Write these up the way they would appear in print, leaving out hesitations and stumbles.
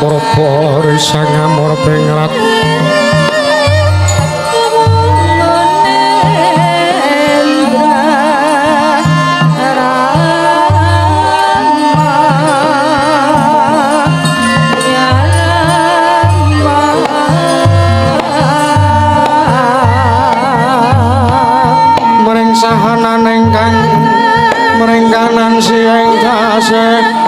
Para risang amor pengrat mering sahanan ingkang merengkanan sieng tasih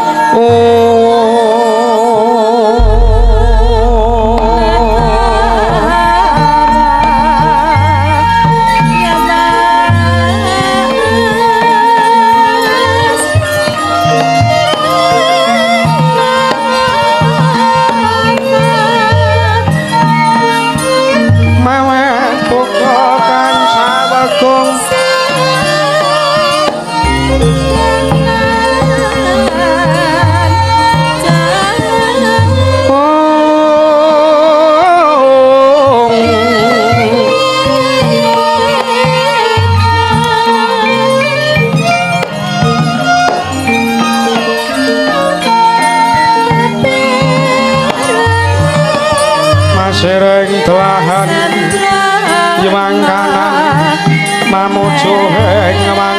sering telahan yemang kanan mamuju ing ngemang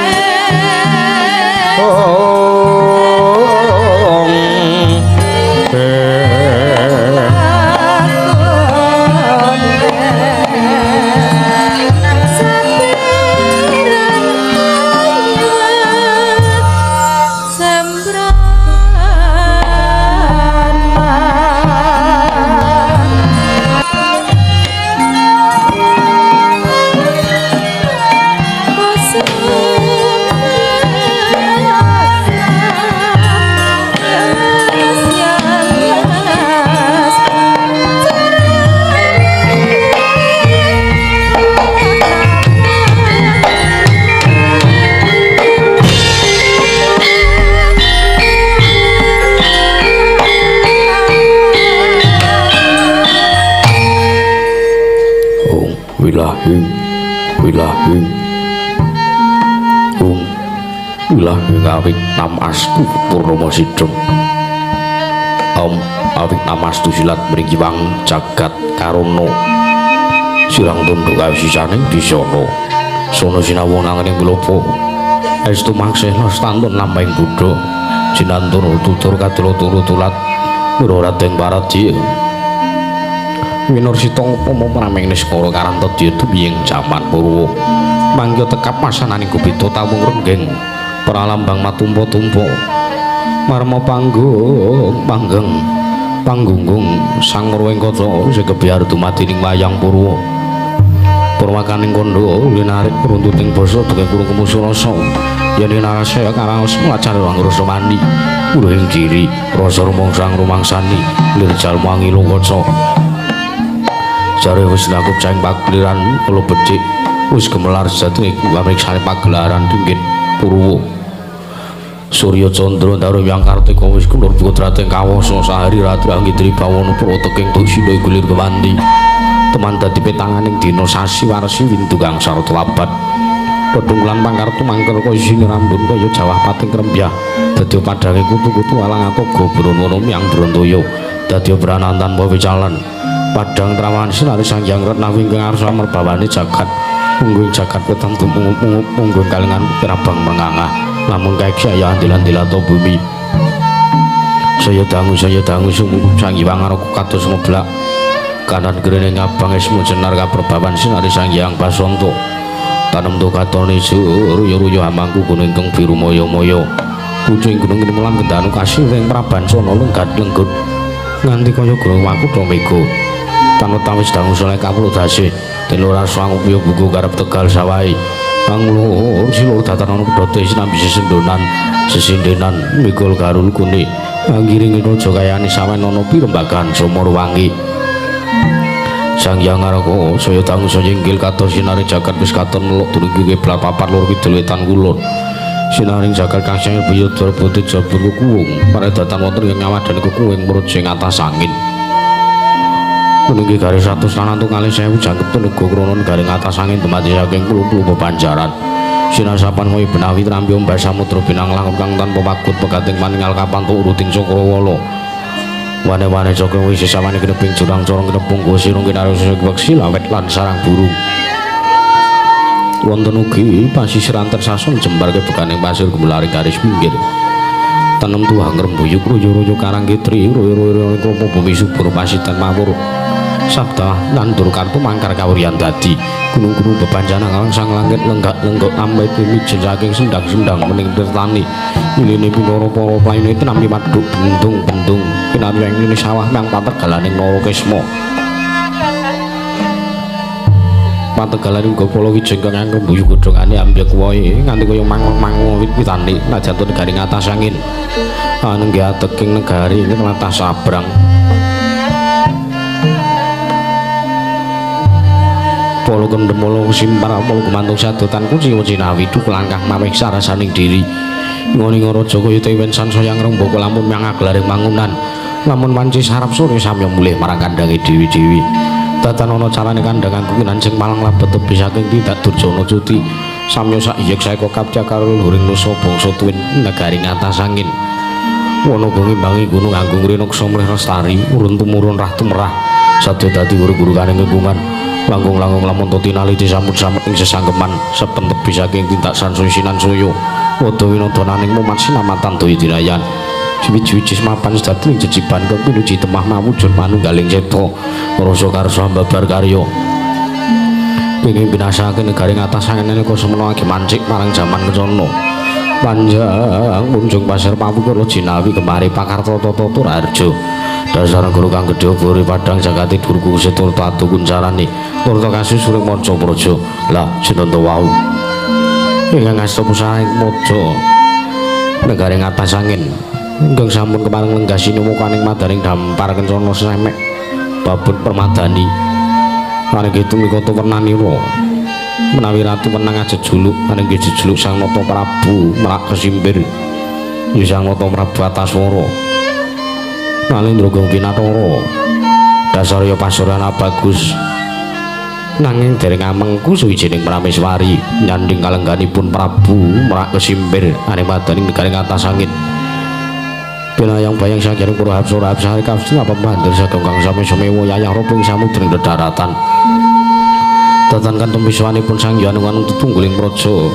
wilahing awit namastu purnomo sidong awit namastu silat mriki wang jagat karono sirang tunduk kawisisaning disana sono sinawung nanganing kulopo estu mangsih lestantun lampahing Buddha sinantun tutur kadul-tulat Wiradeng Paradya Winorsita upama prameng Niskara Karantadya dumiying jaman Purwa mangga tekap masananing kubita tawung renggeng pralambang matumpa-tumpa marma panggunggung sang Rwengkata sekebiar dumadining wayang Purwa purwakaning kandha linarik runtuting basa deke kurung kemusurasa yen narasaya karaos mlacar wangrasa mani uluhing giri rasa rumangsang rumangsani lirjal wangi lokaca jare wis lakup saing pagliran kula becik wis gemelar sejatine pamriksane pagelaran dinggit Purwa Surya Candra Ndaru Hyang Kartika wis kunur putra teng kawasa sahari ratri anggitri bawana prateking dosina gulir kewanti teman dadi petanganing dina sasi warsi windu kang sarta labat pedhung lan pangkartu mangker kaya sini rambun kaya jawah pating krembyah dadi padhange kutu-kutu alang atoga brana miyang Brantaya dadi pranantan pawicalan padhang trawan sinari Sang Hyang Retnawi ingkang arsa merbawani jagat ungguing jagat wetan tumunggup ungguing kalingan pirabang mengangah lamun kaiksaya andilan-dilata bumi saya dangu sumup Sang Hyang Araku kados meblak kanan grene ngabang esmu jenar kaperbawan sinari Sang Hyang Basanta tanem to katone ruya-ruya amangku gunung ingkang biru moyo-moyo pucing gunung Kinimulan kendanu kasih ing Prabansana lenggat lenggut nganti kaya gunung Wakuda mega tanut tawis dangu soleh kawula dasih telura swangupya buku karep Tegal sawahe pangluhur silur datanana pedhote sinambi sesendonan sesindenan mikul garul kune anggiring raja kayane sawenana pirembagan Samarwangi Sang Hyang Araku saya dangu saya inggil kados sinari jagat wis katon meluk dumugi kiblat papat lur kidul wetan kulon sinaring jagat kang sing biyudara bodhi jabur kuwung paredatan wonten ing ngawadani kuwing murut sing atas angin puniki garis 100 lanantung kalih 1000 jangkep tenaga kronon garing atas angin temati saking pulo-pulo bepanjaran sinasapan koyo benawi trampi ombak samudra binang langut kang tanpa pakut pegating paninggal kapan tu uruting Cakrawala wane-wane cokong wis sawane keneping jurang corong kenepung gosirung kinarus beksi lawet lan sarang burung wonten ugi pasisiran tersasun jembar kebekaning pasir gumulari garis pinggir tanem tuah ngrembuyuk ruyu-ruyu karang kitri ruyu-ruyu kromo bumi subur pasitan mawur sabda nandur kartu mangkar kawuryan dadi gunung-gunung bebancana sang langit lenggak-lenggok ambet mimijil saking sendang-sendang mening tertani iline pinoro para plaine tenami maduk bendung-bendung kinarya ing ini sawah nang pategalaning Narakesma pategalaning Gopala Wijeng kang ngrembuyuk godhongane ambyek wae nganti kaya mangong-mangong wit-witane najatun negari ngatas angin anenggih ateking negari ing latah sabrang polo kendemolo simpar polo gumantung sadotan kunci cinawi duk langkah maweh sarasaning diri ngoni ngaraja kaya tewen sansaya ngrembaka lamun mangaglaring mangunan lamun wanci sarap sore samya mulih marang kandange dewi-dewi datan ana carane kandhang anggunan sing malang labet tebi saking tidak Durjana cuti samya sak iyek saeka kapca karo luhuring nusa bangsa tuwin negari ngatas angin wana ngimbangi gunung anggung rinuksa mleh lestari urun tumurun rah tumrah sadya dadi guru-guru kaning kegungan langgung-langgung lamun tinali disamut-samut ing sesanggeman sepen tebi saking tindak sansuy sinansuya wada winodananing mumat sinamatan daya dirayan suwi-suwi mapan sedading jeciban kang pinuji temah mawujud manunggaling cipta rasa karsa babar karya pingin binasake negari ngatas angin kok semana agi mancik marang jaman kencana panjang munjung pasir pawukara jinawi kemari pakarta tata turarja dasar guru kang gedhe gori padang jagati durku setur tatu kuncarane turta kasus suring manca praja lah jenanta wau ingkang asta pusaring maja negari ngatas angin ingkang sampun kepareng lenggah sinemukaning madaring dampar kencana semek babut permadani anggih tumikata wernanira menawi ratu menang jejuluk anggih jejuluk Sang Nata Prabu Merak Kesimpir ya Sang Nata Prabu Ataswara Nalendra Gong Pinatara dasar ya pasurana bagus nanging dereng amengku suwijining prameswari nyanding kalengganipun Prabu Merak Kesimpir ane madaning negari ngatas angin pinayang bayang saking para hapsara hapsari kafsing apa bandir sagem kang sami-sami yayah roping samudring dedaratan datan kantung wiswanipun Sang Hyang Wanung tetungguling praja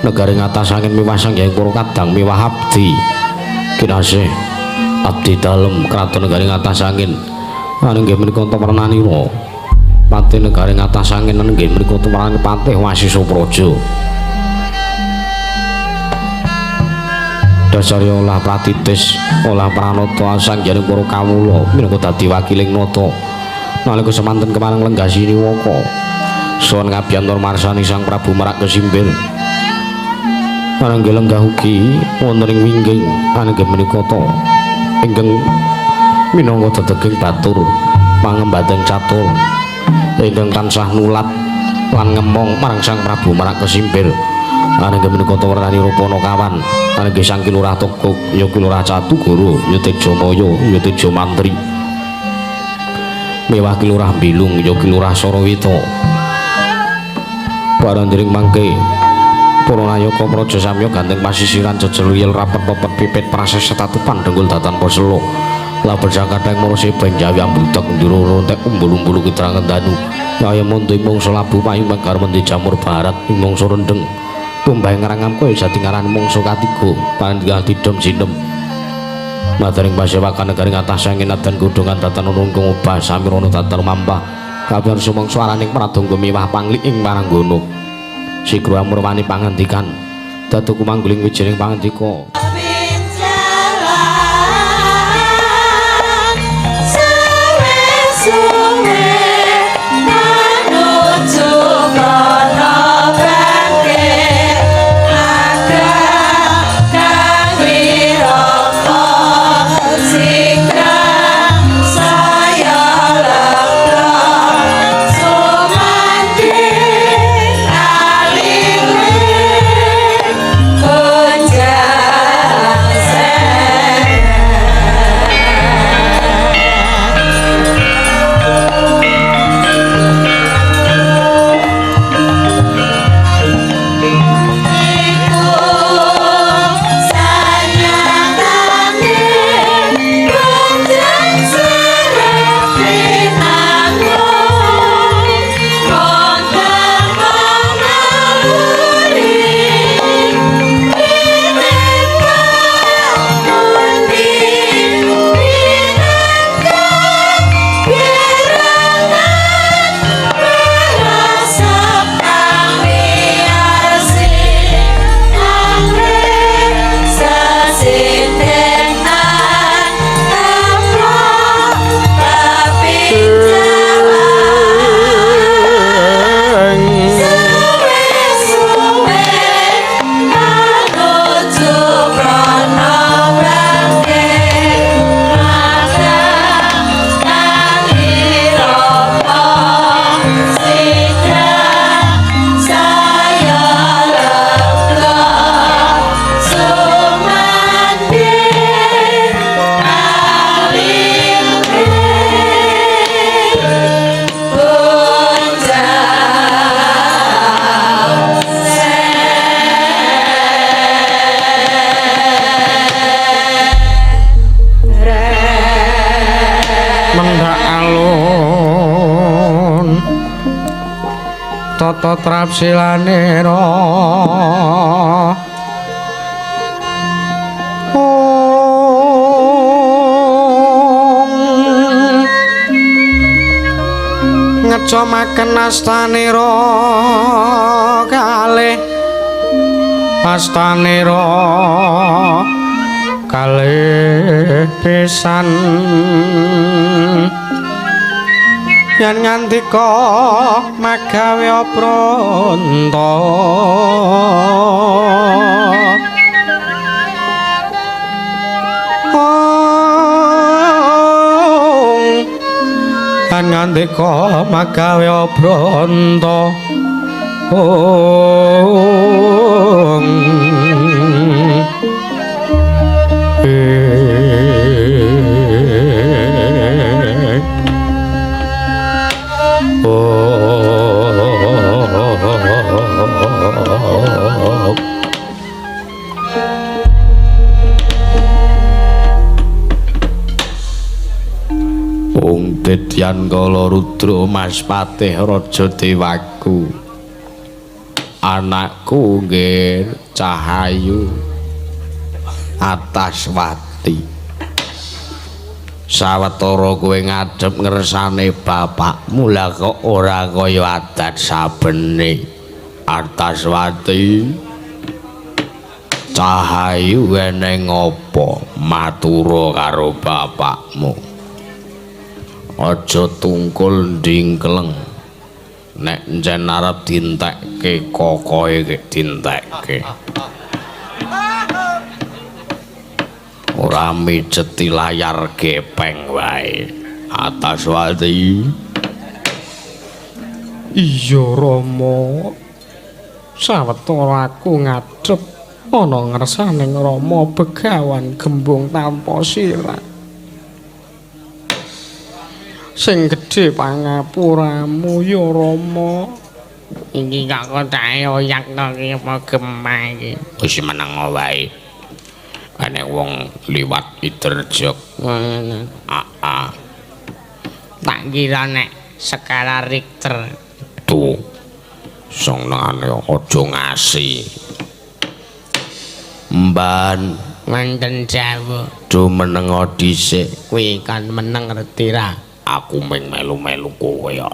negari ngatas angin miwah sang hyang para kadang miwah abdi kinasih abdi dalem kraton negari ngatas angin anenggih menika Tamrananira patih negari ngatas angin anenggih menika Tamrananira patih Wasisa Praja dasarya olah pratitis olah pranata Sang Hyang para kawula menika dadi wakiling nata nalika semanten kemareng lenggah siniwaka saha ngabiyantar marsani Sang Prabu Merak Kesimpir anenggih lenggah ugi wonten ing wingging anenggih menika ingkang minangka dedeging batur pangembateng catur ingkang tansah nulat lan ngemong marang Sang Prabu Merak Kesimpir anenggih menika Tamrananira Panakawan anenggih Sang Kilurah Togog ya Kilurah Catugara ya Tejamaya ya Tejamantri mewah Kilurah Bilung ya Kilurah Sarawita barandring mangke para nayaka praja samya ganteng pasisiran jejel rapet-rapet pipit prasesa tatupan denggul datan poselo labet sakathing marose benjawi ambutek ndiro rontek umbul-umbul kitrangan danu kaya monto ing mangsa labu payung mangkar mendi jamur barat ing mangsa rendeng tumbah ngrangam kowe jati ngaran mangsa katiga panjenengan tidom sinem madaring pasewakan negari ngatas angin dan godhongan datan nungkung obah samirana datan mampah kabar sumangsa araning pradangga miwah panglik ing Paranggana sigra amurwani pangandikan datuku mangguling wijining pangandika Kunjaya tata trapsilanera ngecomaken astanira kalih astanira kalih pisan yen ngandika magawe pranta lan ngandika magawe pranta Dedyan Kala Rudra Mas Patih Raja Dewaku anakku nggih Cahayu Ataswati sawetara kowe ngadhep ngersane bapakmu lah kok ora kaya adat sabene Ataswati Cahayu eneng apa matura karo bapakmu aja tungkul ndingkleng nek njen arep dintekke kokoe dintekke ora mijeti layar gepeng wae Ataswati iya Rama sawetara aku ngadhep ana ngersaning Rama Begawan Gembung tanpa sirah sing gedhe pangapuramu ya Rama iki kok kotahe oyak kok apa gemah iki wis meneng wae ana wong liwat Iderjog tak kira nek skala Richter tuh senengane aja ngasi mban wonten Jawa do meneng dhisik kuwi kan meneng ngerti ra aku mung melu-melu kowe ya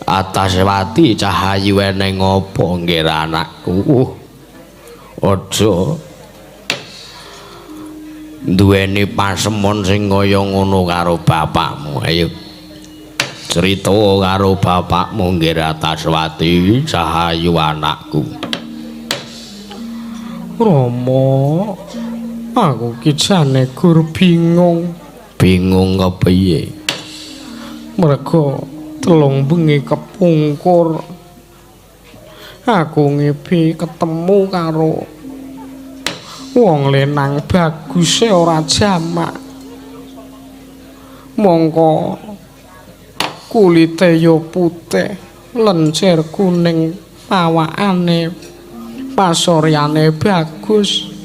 Ataswati Cahayu eneng apa nggih anakku aja duweni pasemon sing kaya ngono karo bapakmu ayo cerita karo bapakmu nggih Ataswati Cahayu anakku Rama aku ki jane gur bingung kepiye merga telung bengi kepungkur aku ngipi ketemu karo wong lenang bagus ora jamak mongko kulite yo putih lencer kuning awakane pasoryane bagus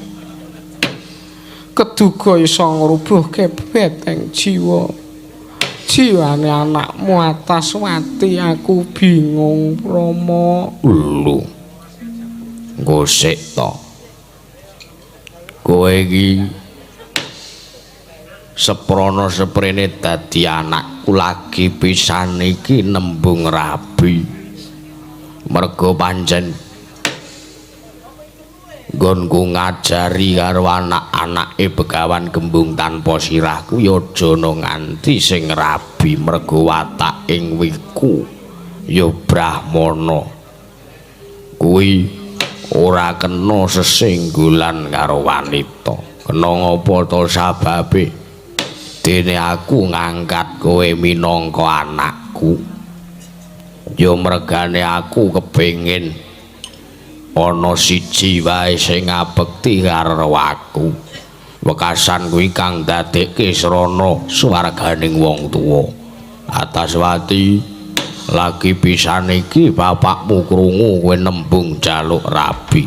keduga iso ngrubuhke beteng jiwane anakmu Ataswati aku bingung Rama lho gosek to kowe iki seprana seprene dadi anakku lagi pisan iki nembung rabi merga pancen nggonku ngajari karo anak-anake Begawan Gembung tanpa sirahku ya aja nganti sing rabi merga watak ing wiku ya brahmana kuwi ora kena sesenggulan karo wanita kena ngapa to sababe dene aku ngangkat kowe minangka anakku ya mergane aku kepengin ana siji wae sing ngabekti karo aku wekasan kuwi kang dadekke srana swarganing wong tuwa Ataswati lagi pisan iki bapakmu krungu kowe nembung jaluk rabi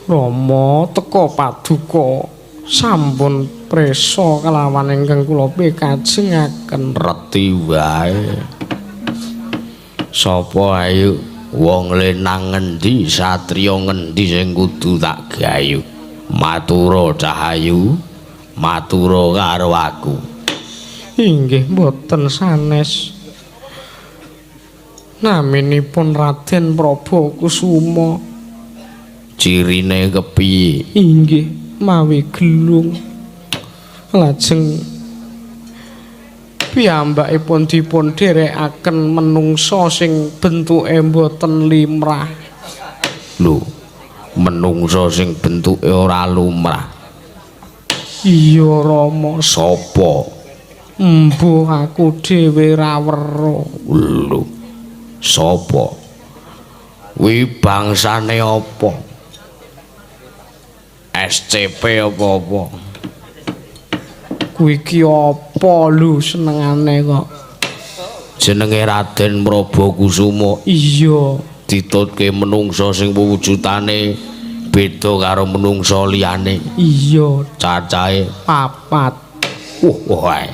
Rama teka paduka sampun presa kalawan ingkang kula pekajengaken. Reti wae. Sapa ayu wong lenang ngendi satriya ngendi sing kudu tak gayu. Matura Cahayu, matura karo aku. Inggih mboten sanes. Naminipun Raden Prabu Kusuma. Cirine kepiye? Inggih mawi gelung. Lajeng piyambakipun dipun dherekaken menungsa sing bentuke mboten limrah. Lho, menungsa sing bentuke ora lumrah. Iya Rama. Sapa? Mbuh aku dhewe ra weruh. Lho, sapa? Wi bangsane apa? SCP apa-apa? Kuwi iki apa lho senengane kok? Jenenge Raden Prabu Kusuma. Iya. Ditutke menungsa sing wujudane beda karo menungsa liyane. Iya. Cacahe 4. wae.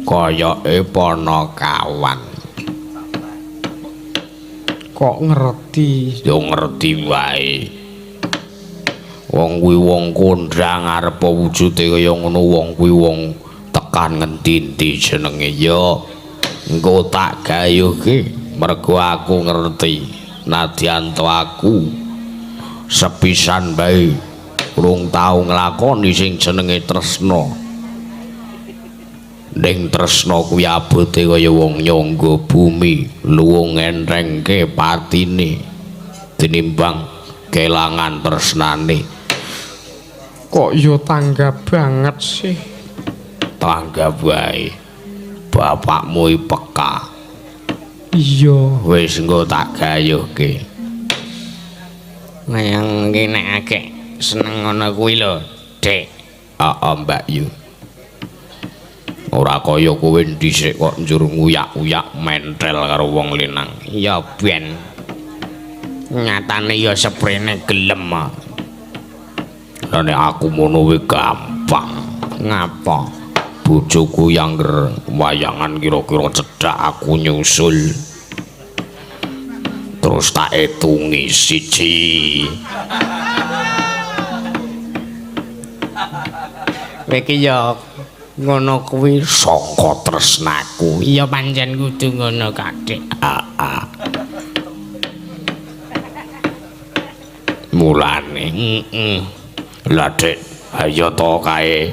Kayake Panakawan. Kok ngerti? Yo ngerti wae. Wong kuwi wong kondhang arep wujude kaya ngono wong kuwi wong tekan ngendi-endi jenenge yo. Engko tak gayuhke mergo aku ngerti nadyan to aku sepisan bae urung tau nglakoni sing jenenge tresna. Ning tresna kuwi abote kaya wong nyangga bumi luwung entrengke patine tinimbang kelangan tresnane. Kok yo tanggap banget sih. Tanggap wae. Bapakmu peka. Iya. Wis engko tak gayuhke. Wayang iki nek akeh seneng ngono kuwi lho, Dik. Heeh, Mbak Yu. Ora kaya kowe dhisik kok njur nguyak-uyak mentel karo wong linang. Ya ben. Nyatane ya seprene gelem. Lah nek aku mono wae gampang. Ngapa? Bojoku yangger wayangan kira-kira cedhak aku nyusul. Terus tak etungi siji. Kowe iki ya ngono kuwi Sangka tresnaku. ya pancen kudu ngono Dik. Mulane lah Dik, ayo to kae.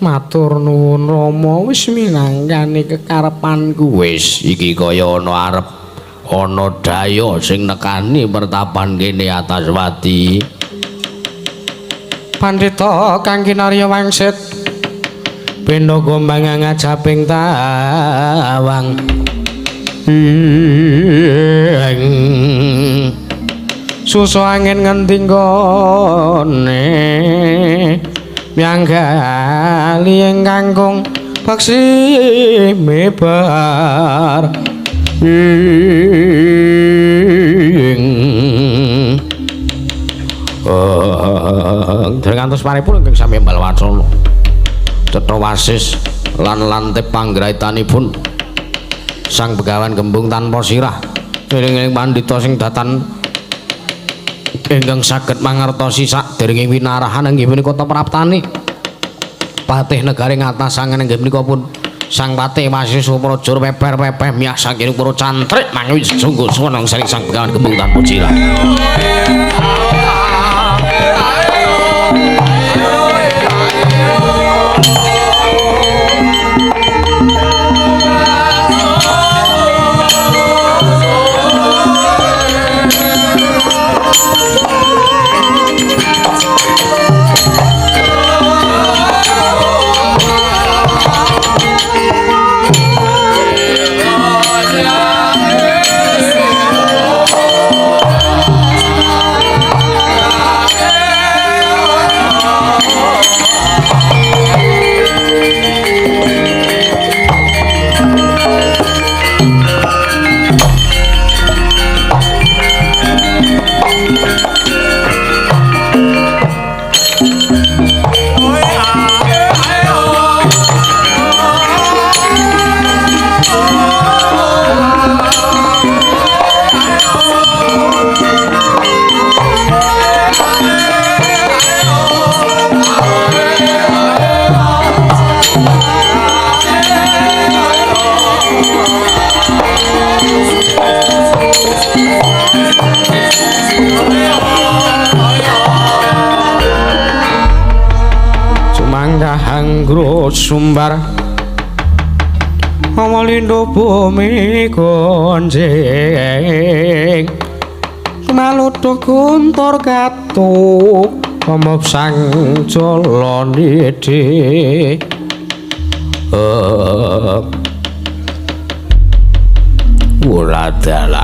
Matur nuwun Rama wis minangkani kekarepanku. Wis iki kaya ana arep ana daya sing nekani pertapan kene Ataswati. Pandhita kang kinarya wangsit pindha gombang ngajaping tawang. Susu angin ngendi nggone mianggali ing kangkung baksi mebar. Ngantos paripun ingkang sami Mbalwacana Cetha Wasis lan lantip panggraitanipun Sang Begawan Gembung tanpa sirah eling-eling pandhita sing datan ingkang saged mangertosi saderenging winarahan inggih menika praptane Patih Negari Ngatasangan inggih menika pun Sang Patih Wasis Supraja peper-pepeh miyah saking para cantrik mangwi sungguh seneng saring Sang Begawan Gembung tanpa sirah. sumbar Malindo bumi gonjeng Malutuk guntur katuk Omop sang joloni di Uladala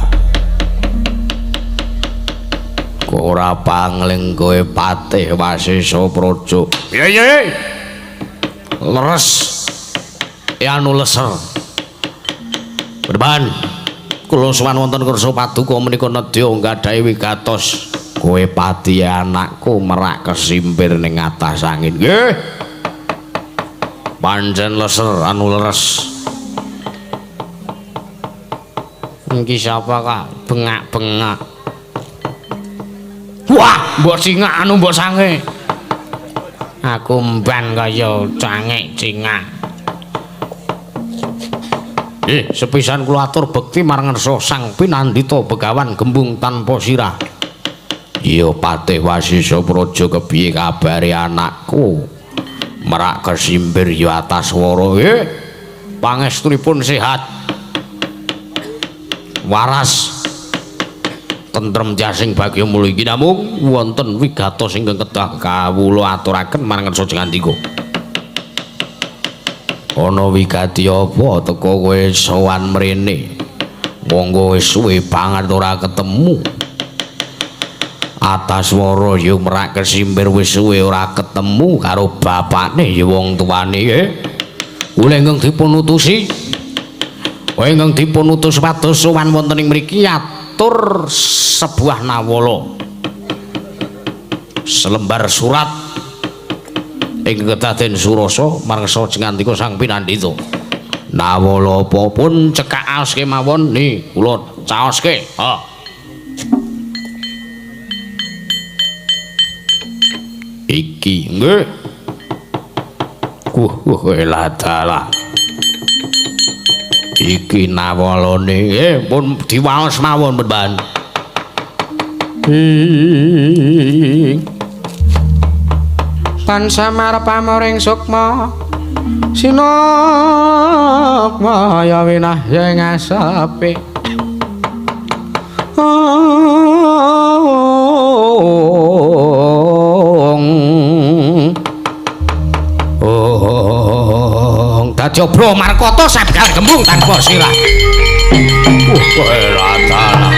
Ora pangling kowe patih Wasisa Praja. Iya. Leres. Anu leser. Berban. Kula sowan wonten kersa paduka menika nedya nggadahi wigatos. Kowe pati anakku merak kesimpir ning atas angin. Nggih. Pancen leser anu leres. Iki sapa Kak? Bengak-bengak. Wah, mbok cingak anu mbok sange. Aku mban kaya cangek cingak. Sepisan kula atur bekti marang Ngersa Sang Pinandita Begawan Gembung tanpa sirah. Iya Patih Wasisa Praja kepiye kabare anakku? Merak kesimpir ya atas swara. Pangestunipun sehat. Waras tentrem jasing bagya mulya iki namung wonten wigatos ingkang kedah kawula aturaken marang Ngersa Jengandika. Ana wigati apa teka kowe sowan mrene? Monggo wis suwe banget ora ketemu. Atas swara ya merak kesimpir wis suwe ora ketemu karo bapakne ya wong tuane. Kula ingkang dipun utusi ingkang dipun utus pados sowan wonten ing mriki atur sebuah nawala. Selembar surat ingkang kedaden surasa marang Ngersa Jengandika Sang Pinandita. Nawala apa pun cekak aoske mawon ni kula caoske. Iki nggih. Ladala. Iki nawalane pun diwaos mawon Beban. Tan samar pamoring sukma sinakma ya winah yang asape dadi obro markata sabdal gembung tanpa sirah. Ladala.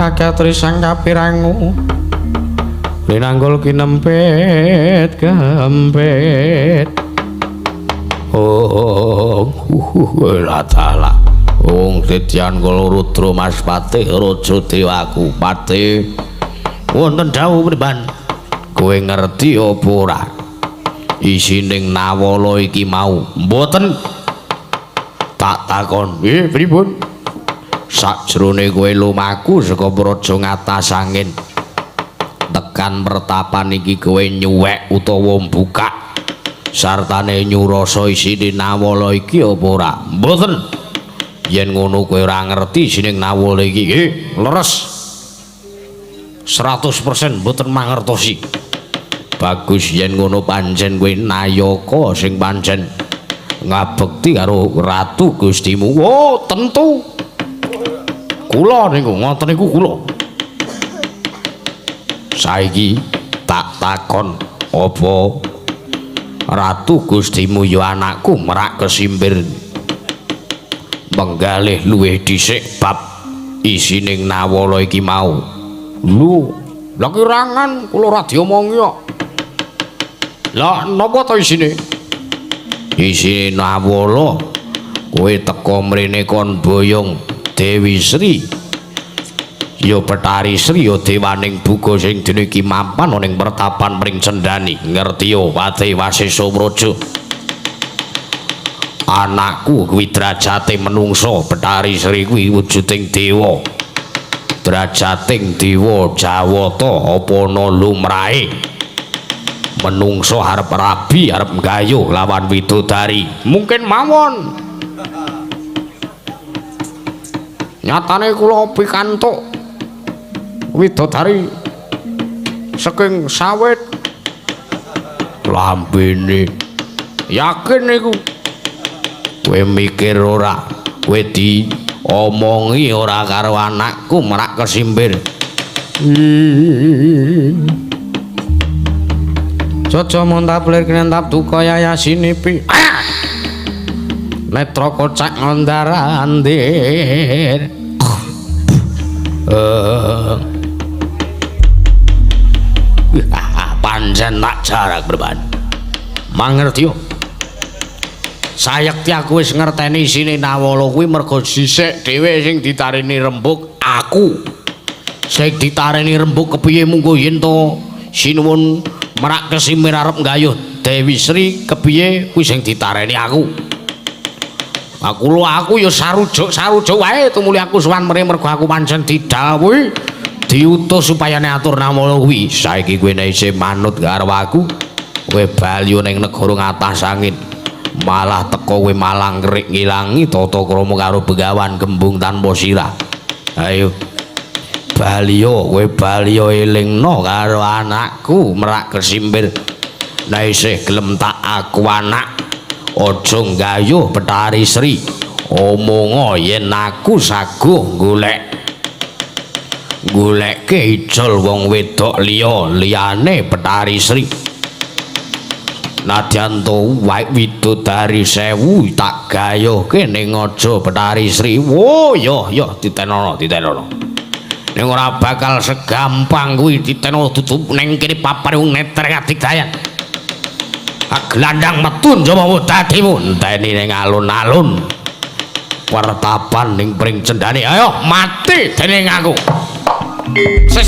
Agatri sang kapirangu linanggul kinempet kempet Ladala. Titian kula Rudra Mas Patih Raja Dewaku Patih. Wonten dawuh Beban. Kowe ngerti apa ora? Isining nawala iki mau mboten tak takon. Pripun? Sakjroning kowe lumaku saka praja ngatas angin. Tekan pertapan iki kowe nyuwek utawa mbukak sartane nyurasa isine nawala iki apa ora? Mboten. Yen ngono kowe ora ngerti isining nawala iki, leres. 100% mboten mangertosi. Bagus yen ngono pancen kowe nayaka sing pancen ngabekti karo Ratu Gustimu. Oh, tentu. Kula niku ngoten niku kula. Saiki tak takon apa Ratu Gustimu ya anakku merak kesimpir menggalih luwih dhisik bab isining nawala iki mau. Lho, lha kirangan kula ora diomongi kok. Lah napa to isine? Isine nawala kowe teka mrene kon boyong Dewi Sri ya Betari Sri ya dewaning buga sing dene iki mapan ning pertapan mring cendani. Ngerti yo Patih Wasisa Praja. Anakku kuwi derajate menungsa, Betari Sri kuwi wujuding dewa. Derajating dewa Jawata apa ana lumrahe. menungso arep rabi arep gayuh lawan widodari mungkin mawon nyatane kula pikantuk widodari saking sawit lambene yakin niku kowe mikir ora kowe diomongi ora karo anakku merak kesimbir Jojo muntap lir kinentap duka yayasinipi netra kocak ngondara andir pancen tak jarak berban mangerti yo sayekti aku wis ngerteni isine Nawala kuwi mergo sisik dhewe sing ditarini rembug aku sing ditarini rembug kepiye munggo yen to sinuwun merak kesimir arep nggayuh Dewi Sri kepiye kuwi sing ditareni aku ya sarujuk wae tumuli aku sowan mrene mergo aku pancen didhawuhi diutus supaya atur Nawala kuwi saiki kowe nek isih manut karo aku kowe bali ning negara ngatas angin malah teko kowe malang ngrik ngilangi tata krama karo Begawan Gembung tanpa sirah ayo baliyo elingno karo anakku merak kesimbir nek isih gelem tak aku anak aja nggayuh Betari Sri omonga yen aku saguh goleke ijol wong wedok liyane Betari Sri nadyan to wae widodari 1000 tak gayuhke ning aja Betari Sri wo yo ditenono ning ora bakal segampang kuwi diteno tutup ning kene papare wong neter kadigdayan aglandang metu njaba dadimu enteni ning alun-alun pertapan ning pring cendane ayo mati dening aku se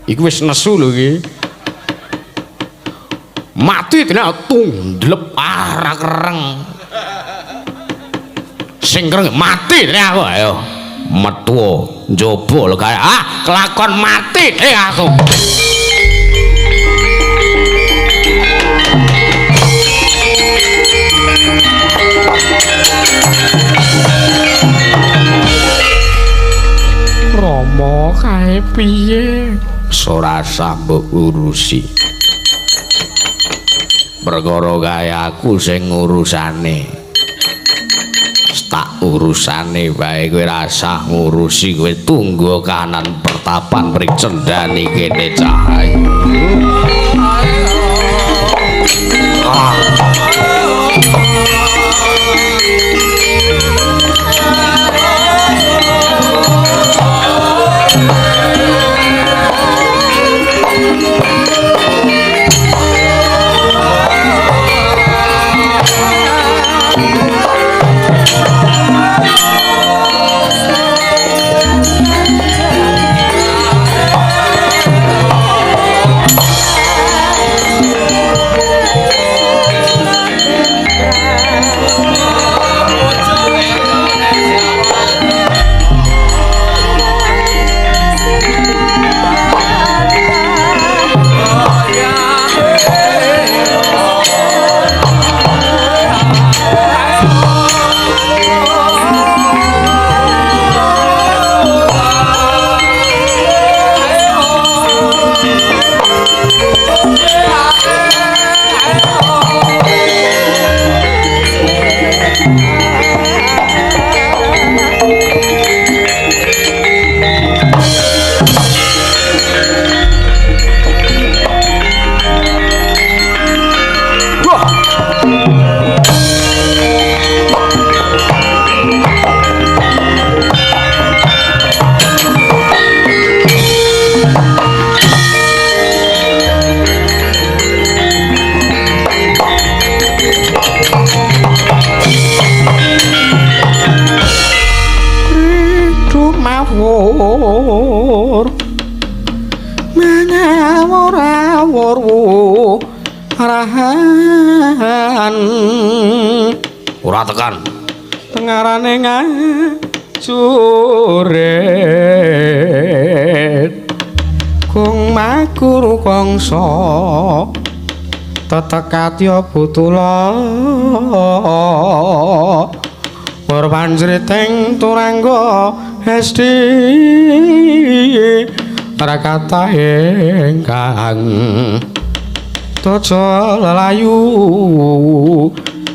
iku wis nesu lho iki mati dening tundlep arak reng sing kreng mati dening aku ayo metu njaba lho kae kelakon mati dening aku Rama kae piye ora sambok urusi perkara kae aku sing ngurusane tak urusane wae kowe rasah ngurusi kowe tunggu kanan pertapan mring cendani kene Cahayu ngawur mangawur rahan ora tekan tengarane ngajuret Agung makuru kongso tetekatya butula Purwanjriting turangga esti rakata ingkang tojo lelayu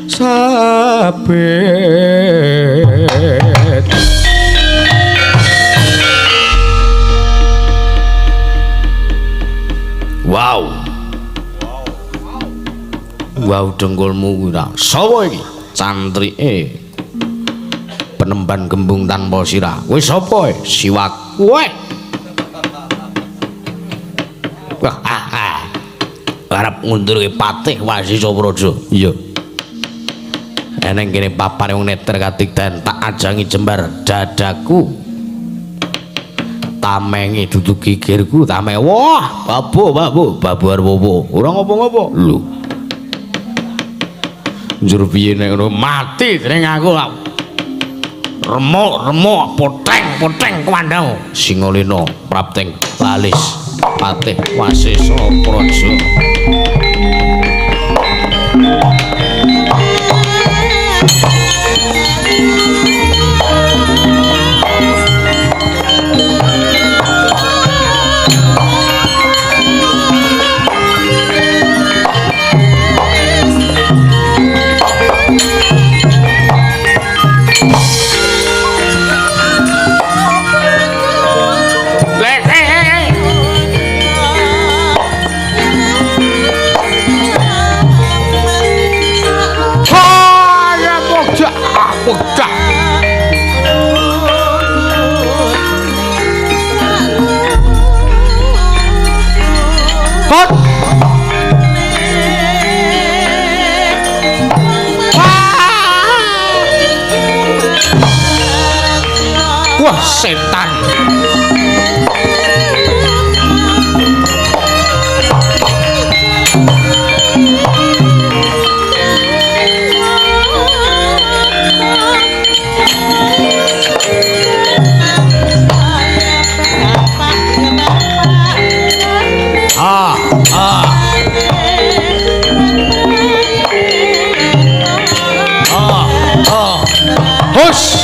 sabet Wow dengkulmu kuwi ta. Sapa iki? Cantrike penemban gembung tanpa sirah. Kowe sapa? Siwak. Kowe. Wah. Arep ngundurke patih Wasi Sopraja. Iya. Eneng kene papane wong neter katigdan tak ajangi jembar dadaku. Tamenge dudu gigirku, tamenge. Wah, babu arep apa? Ora ngopo-ngopo. Lho. Njur piye nek ngono mati dening aku. Remuk poteng kandhang Singalena prapting balis patih Wasi Sopraja. Wah, setan. Hush!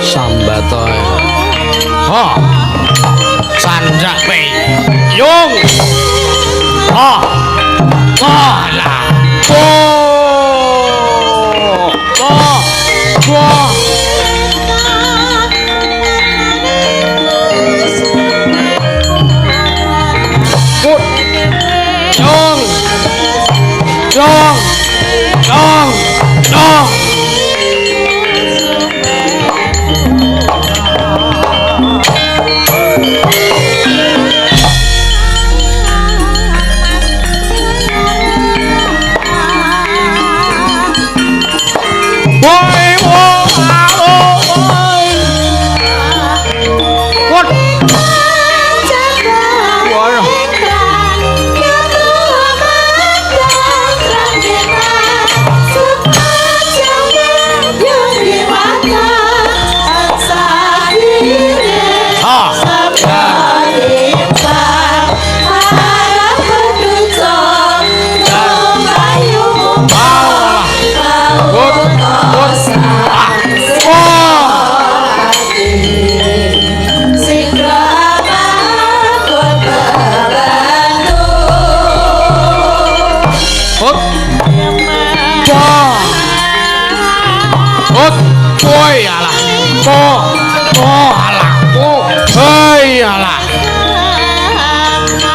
Sambatoe. Sandak pe. Yung. Lah. Woi alah. Oh alah. Hei alah.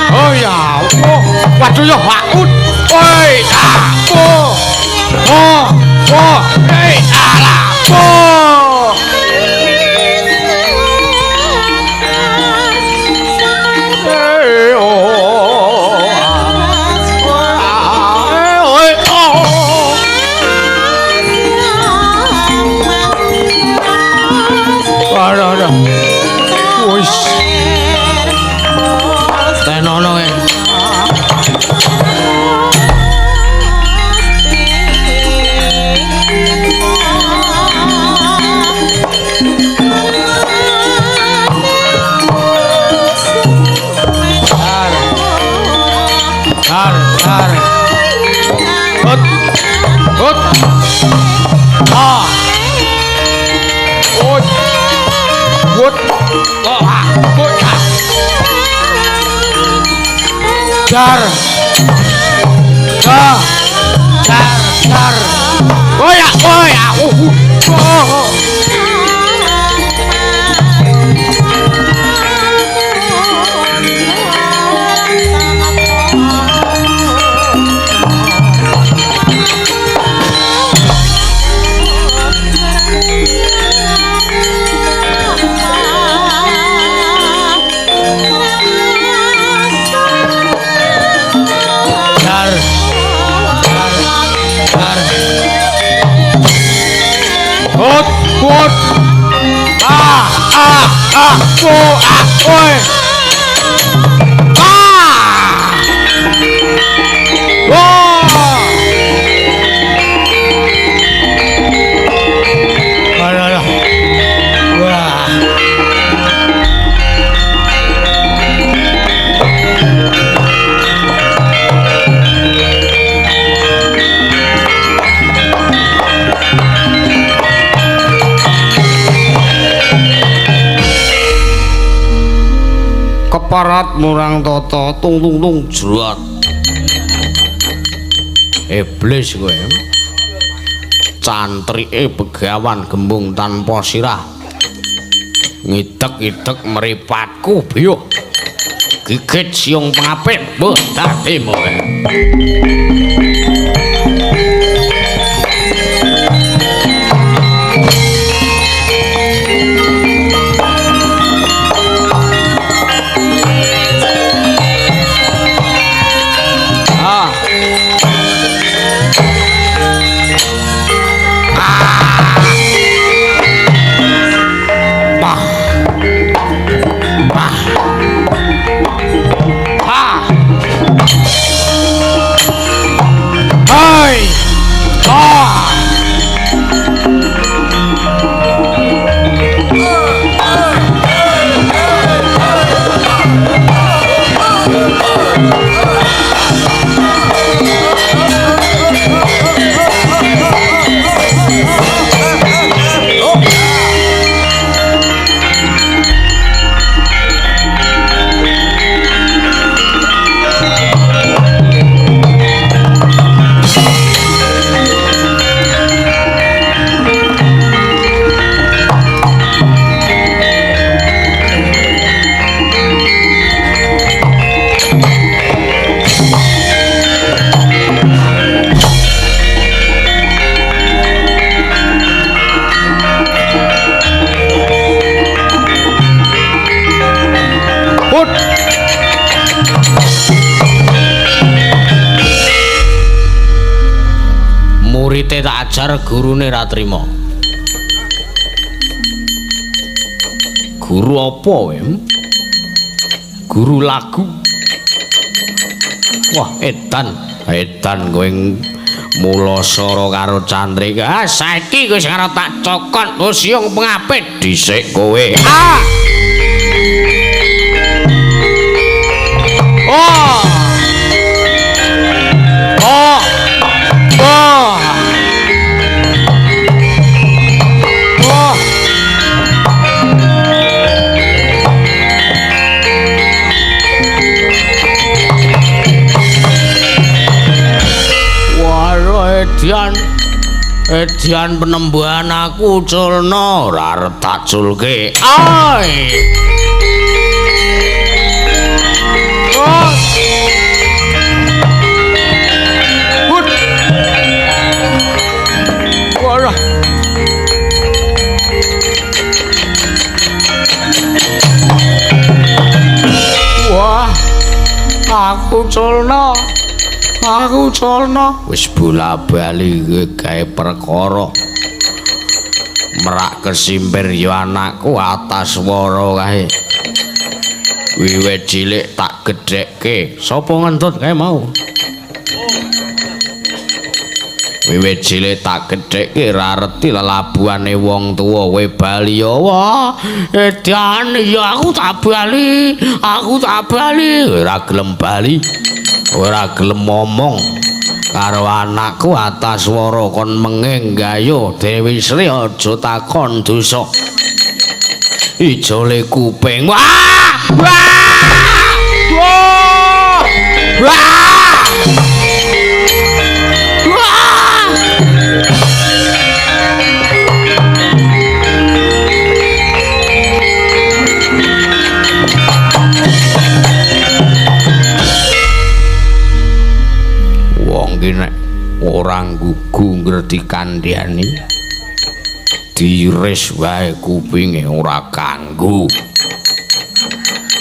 Oh ya. Waduh ya waut. Woi ah. Hei alah. Wis. Tenono e. Har. Hut. Ah. Hut. Dar. Oh ya. Hut. Oi. Keparat murang tata tung jrat. Iblis kowe. Cantrike begawan gembung tanpa sirah. Ngidek-idek mripatku biyuh. Gigit siung pengapit mbah dadimu. Murite tak ajar gurune ra trima. Guru apa kowe? Guru lagu. Wah, edan kowe mulasara karo Candrika. Saiki wis karo tak cokot siung pengapit dhisik kowe. Ah! Oh! Oh! Oh! Oh! Edian penembuhan aku culno ora arep tak culke. Ai. Wah. Wah. Aku culno. Wis bola-bali gawe perkara. Merak kesimpir yo anakku atas swara kae. Wiwit cilik tak gedhekke. Sapa ngentut kae mau? Wiwit cilik tak gedhekke ra reti lelabuhane wong tuwa kowe bali yo. Wah, edan ya aku tak bali. Ora gelem bali. Ora gelem ngomong karo anakku atas swara kon menging gayo Dewi Sri aja takon dosa ijole kuping wah nek ora nggugu ngerti kandhani diiris wae kupinge ora kanggo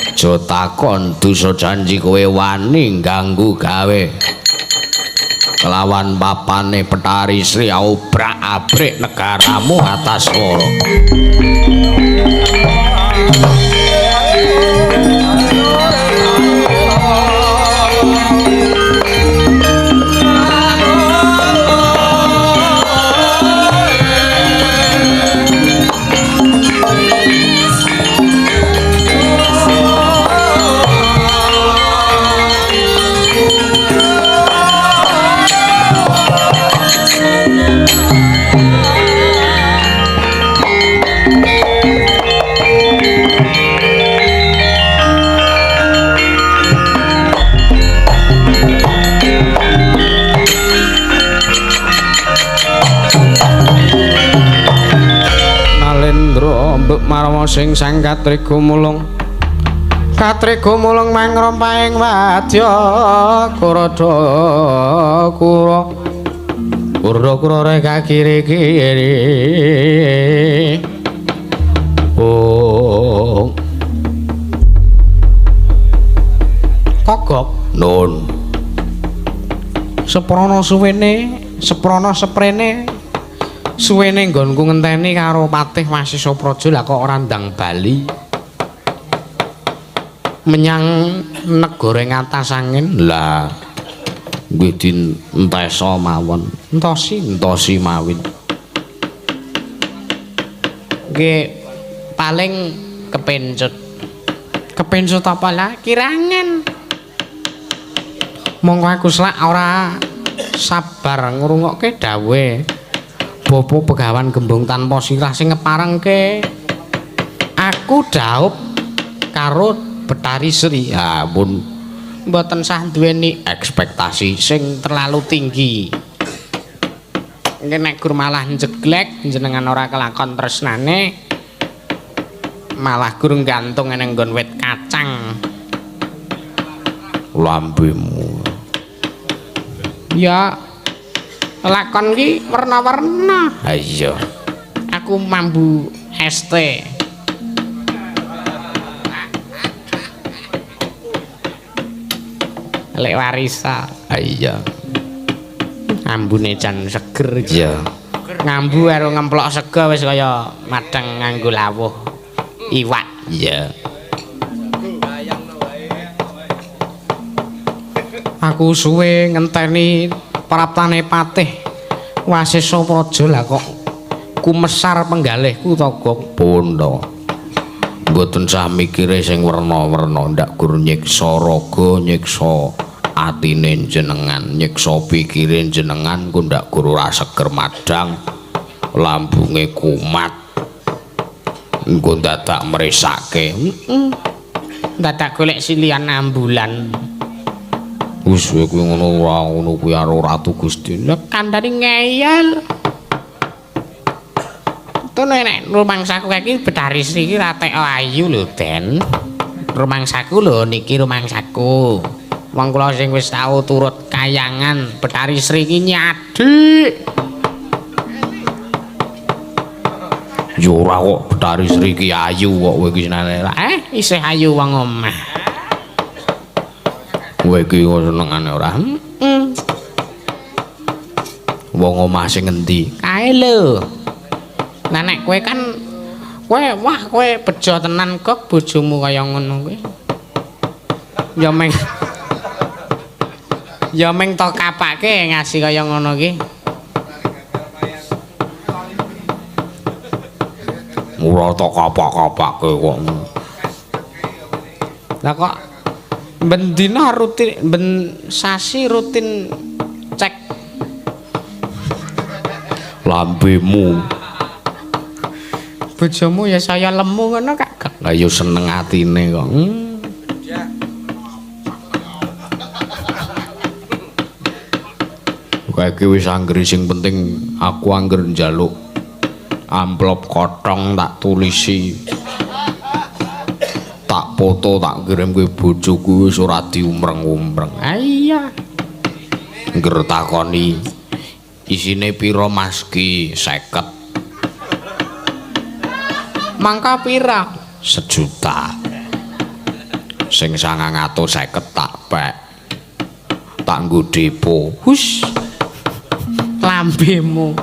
aja takon dosa janji kowe wani ganggu gawe kelawan bapane Petari Sri obrak-abrik negaramu atas swara Marama sing sang katriga mulung mangrompahing wadya kurada kura reka kiri-kiri oh kogok nun seprono suwene seprono seprene suwene nggonku ngenteni karo Patih Wasisa Praja lah kok ora ndang bali menyang negara ing atas angin lah nggih dintesa mawon entosi mawin nggih paling kepencut apa lah kirangan monggo aku selak ora sabar ngrungokke dawuhe Bapa Begawan Gembung tanpa sirah sing ngeparengke aku dhaup karo Betari Sri. Ya ampun mboten sah duweni ekspektasi sing terlalu tinggi. Nggih nek gur malah njeglek jenengan ora kelakon tresnane malah gur gantung ning nggon wit kacang. Lambemu. Ya lakon ki warna-warna. Ha iya. Aku mambu ST. Lek warisa. Ha iya. Ambune jan seger. Iya. Ngambu karo ngemplok sega wis kaya madang nganggo lawuh iwak. Iya. Aku suwe ngenteni praptane Patih Wasisa Praja lah kok kumesar penggalihku to Gok Bondo. Mboten sah mikire sing werna-werna ndak gur nyiksa raga nyiksa atine jenengan nyiksa pikire jenengan ku ndak gur ora seger madang lambunge kumat engko dadak mresake dadak golek silian ambulan. Wis kuwi ngono ora ngono kuwi karo Ratu Gusti. Lah kandhane ngeyel. Tune nek rumangsaku iki Betari Sri iki ra tek ayu lho, Den. Rumangsaku lho niki rumangsaku. Wong kula sing wis tau turut kayangan Betari Sri iki nyadik. Yo ora kok Betari Sri ki ayu kok kowe iki senane. Isih ayu wong omah. Kowe iki senengane ora? Wong omah sing ngendi? Kae lho. Lah nek kowe kan kowe bejo tenan kok bojomu kaya ngono kowe. Ya meng to kapake ngasih kaya ngono ki. Ora to kapak-kapake kok. Lah kok ben dina rutin ben sasi rutin cek lambemu. Bojomu ya saya lemu ngono Kak. Lah yo seneng atine kok. Kayak wis anggere sing penting aku angger njaluk amplop kotong tak tulisi. Tak foto tak kirim ke bojoku wis ora diumreng-umreng. Iya. Ngger takoni isine pira Mas ki 50. Mangka pira? 1 juta. Sing 950 tak pek. Tak nggo depo. Hus. Lambemu.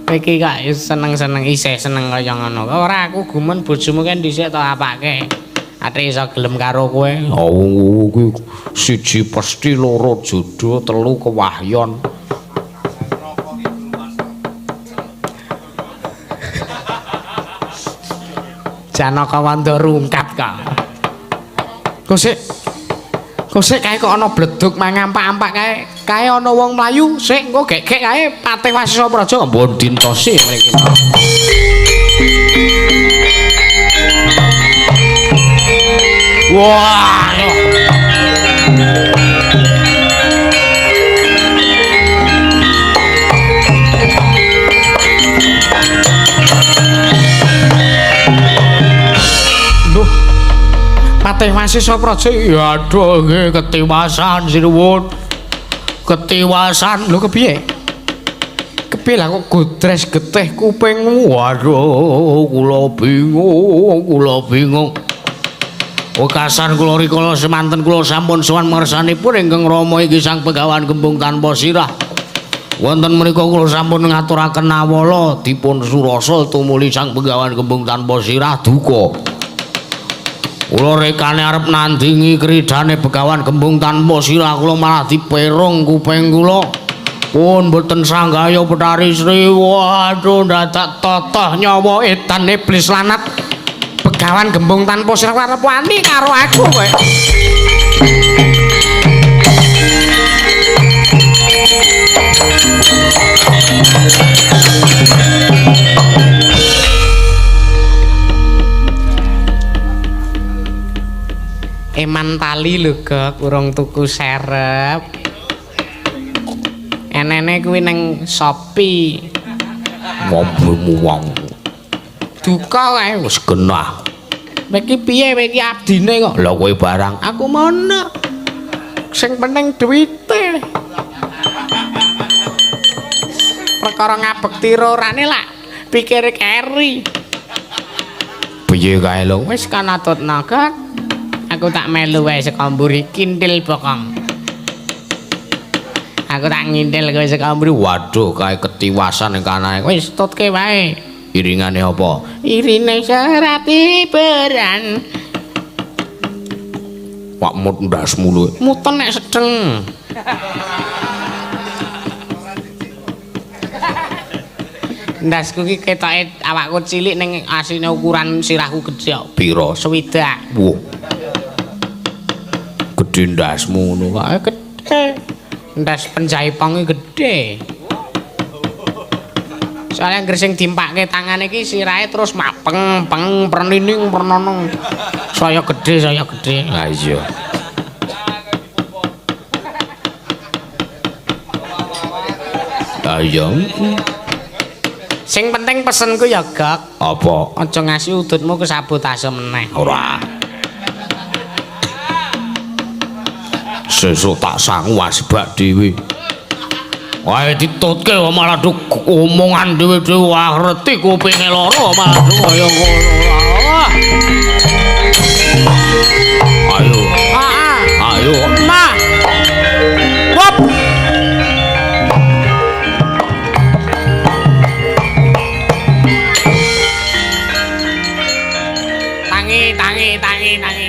Iki kak seneng-seneng isih seneng kaya ngono. Ora aku gumun bojomu kan dhisik to apake. Ate iso gelem karo kowe. Oh, kuwi 1 pasti, 2 jodoh, 3 kewahyon. Janaka Wanda rungkat kok. Kok sik kae kok ana bleduk mangampak-ampak kae. Kae ana wong mlayu, sik engko gek-gek kae Patih Wasisa Praja mbon dintosi mriki. Wah. Patih Wasisa Praja ya aduh nggih ketiwasan sinuwun. Ketiwasan lho kepiye? Kepiye lah kok godres getih kupingmu. Waduh kula bingung. Wekasan kula rikala semanten kula sampun sowan ngarsanipun ingkang Rama iki Sang Begawan Gembung Tanpa Sirah. Wonten menika kula sampun ngaturaken awala dipun surasa tumuli Sang Begawan Gembung Tanpa Sirah duka. Kula rekane arep nandingi kridane Begawan Gembung Tanpa Sirah kula malah diperung kuping kula. Pun mboten sanggaya Betari Sri. Waduh dadak totoh nyawa edan iblis lanat. Begawan Gembung Tanpa Sirah arep wani karo aku kowe. Eman tali lho Gok, urung tuku serep. Enene kuwi ning Shopee. Ngombemu wong. Duka kae Wis genah. Iki piye iki abdine kok? Lah kowe barang Aku mono. Sing penting duwite. Perkara ngabekti rorane lak pikir keri. piye kae lho. Wis kan atutna Gok. Aku tak melu wae saka mburi kintil bokong. Aku tak ngintil kowe saka mburi. Waduh kae ketiwasan ning kanae. Wis tutke wae. Iringane apa? Irine serati beran. Pak mut ndasmu lho. Muten nek sedeng. Ndasku ki ketoke awakku cilik ning asline ukuran sirahku gedhe. Pira? Swidak. Wah. Gedhe ndasmu ngono kae. Gedhe. Ndas penjaiponge gedhe. Soalnya gresing dimpake tangane iki sirahe terus mapeng peng pernining pernono. Saya gedhe. Lah iya. Lah iya. Sing penting pesenku ya, Gak. Apa? Aja ngasih udutmu ke sabotase meneh. Ora. Sesuk tak sangu asbak dhewe. Wae ditutke malah omongan dhewe-dhewe wah reti kupinge lara malah kaya ngono. Ayo. Ayo. Nah. Wop. Tangi.